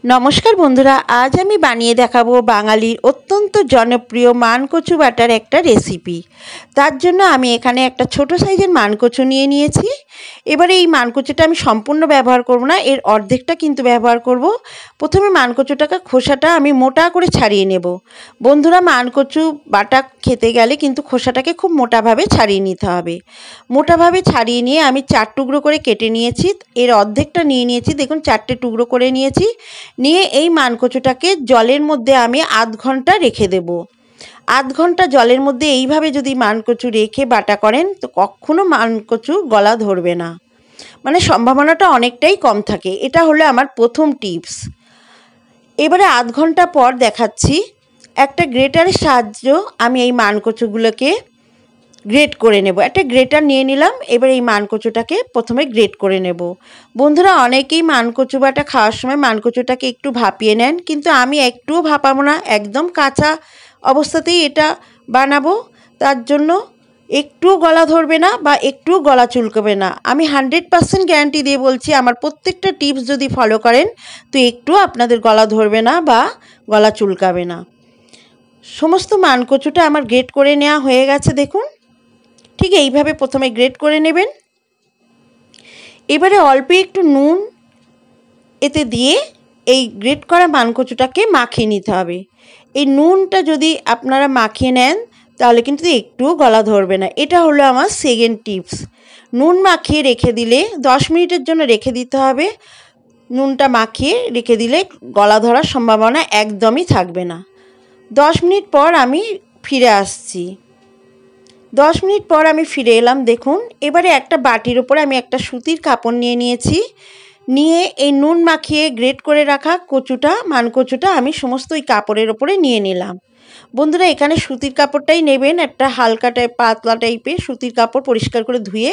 নমস্কার বন্ধুরা, আজ আমি বানিয়ে দেখাবো বাঙালির অত্যন্ত জনপ্রিয় মানকচু বাটার একটা রেসিপি। তার জন্য আমি এখানে একটা ছোট সাইজের মানকচু নিয়ে নিয়েছি। এবারে এই মানকচুটা আমি সম্পূর্ণ ব্যবহার করব না, এর অর্ধেকটা কিন্তু ব্যবহার করব। প্রথমে মানকচুটাকে খোসাটা আমি মোটা করে ছাড়িয়ে নেব। বন্ধুরা, মানকচু বাটা খেতে গেলে কিন্তু খোসাটাকে খুব মোটাভাবে ছাড়িয়ে নিতে হবে। মোটাভাবে ছাড়িয়ে নিয়ে আমি 4 টুকরো করে কেটে নিয়েছি। এর অর্ধেকটা নিয়ে নিয়েছি, দেখুন 4টে টুকরো করে নিয়েছি। নিয়ে এই মানকচুটাকে জলের মধ্যে আমি আধ ঘন্টা রেখে দেব। আধ ঘন্টা জলের মধ্যে এইভাবে যদি মানকচু রেখে বাটা করেন তো কখনো মানকচু গলা ধরবে না, মানে সম্ভাবনাটা অনেকটাই কম থাকে। এটা হলো আমার প্রথম টিপস। এবারে আধ ঘন্টা পর দেখাচ্ছি। একটা গ্রেটারের সাহায্য আমি এই মানকচুগুলোকে গ্রেট করে নেব। একটা গ্রেটার নিয়ে নিলাম। এবার এই মানকচুটাকে প্রথমে গ্রেট করে নেব। বন্ধুরা, অনেকেই মানকচু বাটা খাওয়ার সময় মানকচুটাকে একটু ভাপিয়ে নেন, কিন্তু আমি একটুও ভাপাবো না, একদম কাঁচা অবস্থাতেই এটা বানাবো। তার জন্য একটুও গলা ধরবে না বা একটুও গলা চুলকাবে না। আমি 100% গ্যারান্টি দিয়ে বলছি, আমার প্রত্যেকটা টিপস যদি ফলো করেন তো একটুও আপনাদের গলা ধরবে না বা গলা চুলকাবে না। সমস্ত মানকচুটা আমার গ্রেট করে নেওয়া হয়ে গেছে, দেখুন। ঠিক এইভাবে প্রথমে গ্রেট করে নেবেন। এবারে অল্প একটু নুন এতে দিয়ে এই গ্রেট করা মানকচুটাকে মাখিয়ে নিতে হবে। এই নুনটা যদি আপনারা মাখিয়ে নেন তাহলে কিন্তু একটুও গলা ধরবে না। এটা হলো আমার সেকেন্ড টিপস। নুন মাখিয়ে রেখে দিলে 10 মিনিটের জন্য রেখে দিতে হবে। নুনটা মাখিয়ে রেখে দিলে গলা ধরার সম্ভাবনা একদমই থাকবে না। 10 মিনিট পর আমি ফিরে আসছি। 10 মিনিট পর আমি ফিরে এলাম, দেখুন। এবারে একটা বাটির ওপরে আমি একটা সুতির কাপড় নিয়ে নিয়েছি। নিয়ে এই নুন মাখিয়ে গ্রেট করে রাখা মানকচুটা আমি সমস্ত এই কাপড়ের ওপরে নিয়ে নিলাম। বন্ধুরা, এখানে সুতির কাপড়টাই নেবেন, একটা হালকা পাতলা টাইপের সুতির কাপড়, পরিষ্কার করে ধুয়ে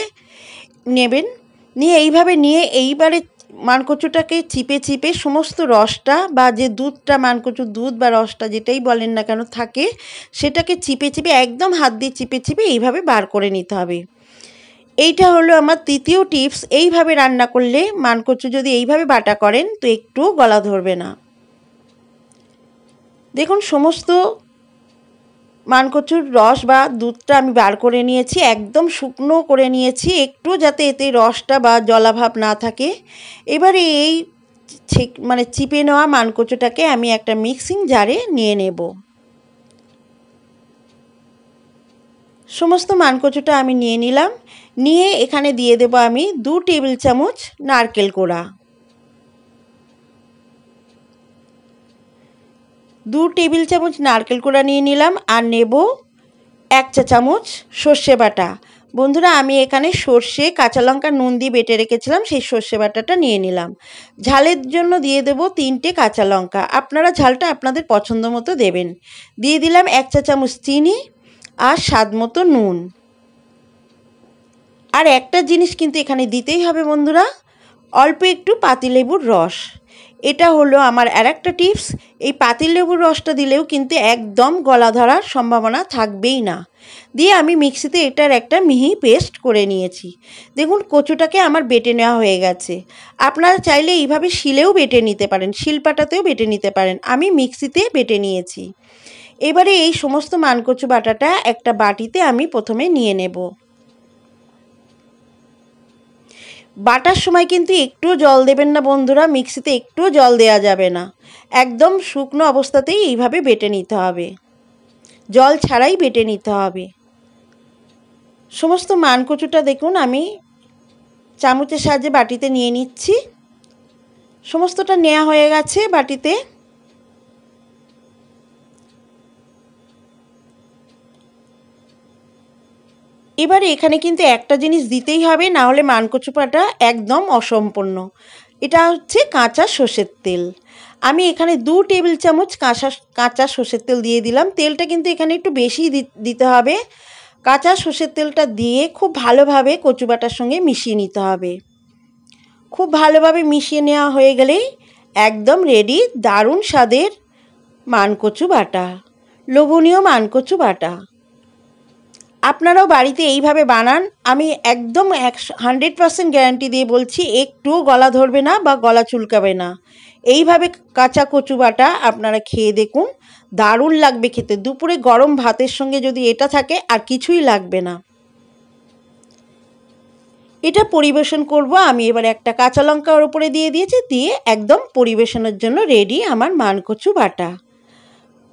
নেবেন। নিয়ে এইবারে মানকচুটাকে চিপে চিপে সমস্ত রসটা বা যে দুধটা, মানকচুর দুধ বা রসটা যেটাই বলেন না কেন থাকে, সেটাকে চিপে চিপে একদম হাত দিয়ে চিপে চিপে এইভাবে বার করে নিতে হবে। এইটা হলো আমার তৃতীয় টিপস। এইভাবে রান্না করলে মানকচু যদি এইভাবে বাটা করেন তো একটুও গলা ধরবে না। দেখুন, সমস্ত মানকচুর রস বা দুধটা আমি বার করে নিয়েছি, একদম শুকনো করে নিয়েছি, একটু যাতে এতে রসটা বা জলাভাব না থাকে। এবারে এই চিপে নেওয়া মানকচুটাকে আমি একটা মিক্সিং জারে নিয়ে নেব। সমস্ত মানকচুটা আমি নিয়ে নিলাম। নিয়ে এখানে দিয়ে দেব আমি 2 টেবিল চামচ নারকেল কোড়া। 2 টেবিল চামচ নারকেল কোড়া নিয়ে নিলাম। আর নেব 1 চা চামচ সর্ষে বাটা। বন্ধুরা, আমি এখানে সর্ষে, কাঁচা লঙ্কা, নুন দিয়ে বেটে রেখেছিলাম, সেই সর্ষে বাটাটা নিয়ে নিলাম। ঝালের জন্য দিয়ে দেব 3টে কাঁচা লঙ্কা। আপনারা ঝালটা আপনাদের পছন্দ মতো দেবেন। দিয়ে দিলাম 1 চা চামচ চিনি আর স্বাদ মতো নুন। আর একটা জিনিস কিন্তু এখানে দিতেই হবে বন্ধুরা, অল্প একটু পাতিলেবুর রস। এটা হলো আমার আরেকটা টিপস। এই পাতিলেবুর রসটা দিলেও কিন্তু একদম গলা ধরার সম্ভাবনা থাকবেই না। দিয়ে আমি মিক্সিতে এটার একটা মিহি পেস্ট করে নিয়েছি। দেখুন, কচুটাকে আমার বেটে নেওয়া হয়ে গেছে। আপনারা চাইলে এইভাবে শিলেও বেটে নিতে পারেন, শিলপাটাতেও বেটে নিতে পারেন। আমি মিক্সিতে বেটে নিয়েছি। এবারে এই সমস্ত মানকচু বাটাটা একটা বাটিতে আমি প্রথমে নিয়ে নেব। বাটার সময় কিন্তু একটুও জল দেবেন না বন্ধুরা, মিক্সিতে একটুও জল দেওয়া যাবে না। একদম শুকনো অবস্থাতেই এইভাবে বেটে নিতে হবে, জল ছাড়াই বেটে নিতে হবে। সমস্ত মানকচুটা দেখুন আমি চামচের সাহায্যে বাটিতে নিয়ে নিচ্ছি। সমস্তটা নেওয়া হয়ে গেছে বাটিতে। এবারে এখানে কিন্তু একটা জিনিস দিতেই হবে, না হলে মানকচু বাটা একদম অসম্পূর্ণ। এটা হচ্ছে কাঁচা সর্ষের তেল। আমি এখানে 2 টেবিল চামচ কাঁচা সর্ষের তেল দিয়ে দিলাম। তেলটা কিন্তু এখানে একটু বেশি দিতে হবে। কাঁচা সর্ষের তেলটা দিয়ে খুব ভালোভাবে কচু বাটার সঙ্গে মিশিয়ে নিতে হবে। খুব ভালোভাবে মিশিয়ে নেওয়া হয়ে গেলেই একদম রেডি দারুণ স্বাদের মানকচু বাটা, লোভনীয় মানকচু বাটা। আপনারাও বাড়িতে এইভাবে বানান। আমি একদম 100% গ্যারান্টি দিয়ে বলছি, একটুও গলা ধরবে না বা গলা চুলকাবে না। এইভাবে কাঁচা কচু বাটা আপনারা খেয়ে দেখুন, দারুণ লাগবে খেতে। দুপুরে গরম ভাতের সঙ্গে যদি এটা থাকে আর কিছুই লাগবে না। এটা পরিবেশন করব আমি। এবার একটা কাঁচা লঙ্কা ওর উপরে দিয়ে দিয়েছি, দিয়ে একদম পরিবেশনের জন্য রেডি আমার মানকচু বাটা।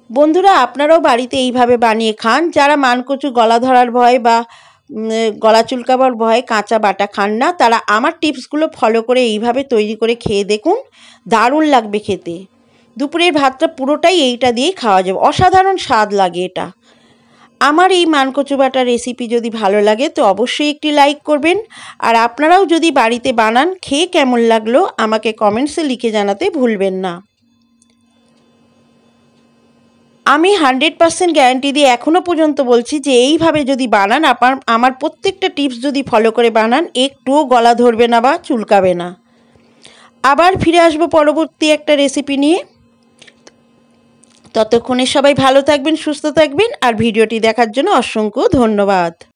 বন্ধুরা, আপনারাও বাড়িতে এইভাবে বানিয়ে খান। যারা মানকচু গলা ধরার ভয় বা গলা চুলকাবার ভয় কাঁচা বাটা খান না, তারা আমার টিপসগুলো ফলো করে এইভাবে তৈরি করে খেয়ে দেখুন, দারুণ লাগবে খেতে। দুপুরের ভাতটা পুরোটাই এইটা দিয়েই খাওয়া যাবে, অসাধারণ স্বাদ লাগে এটা। আমার এই মানকচু বাটার রেসিপি যদি ভালো লাগে তো অবশ্যই একটি লাইক করবেন। আর আপনারাও যদি বাড়িতে বানান, খেয়ে কেমন লাগলো আমাকে কমেন্টসে লিখে জানাতে ভুলবেন না। আমি 100% গ্যারান্টি দিয়ে এখনও পর্যন্ত বলছি যে এইভাবে যদি বানান, আমার প্রত্যেকটা টিপস যদি ফলো করে বানান, একটুও গলা ধরবে না বা চুলকাবে না। আবার ফিরে আসবো পরবর্তী একটা রেসিপি নিয়ে। ততক্ষণে সবাই ভালো থাকবেন, সুস্থ থাকবেন, আর ভিডিওটি দেখার জন্য অসংখ্য ধন্যবাদ।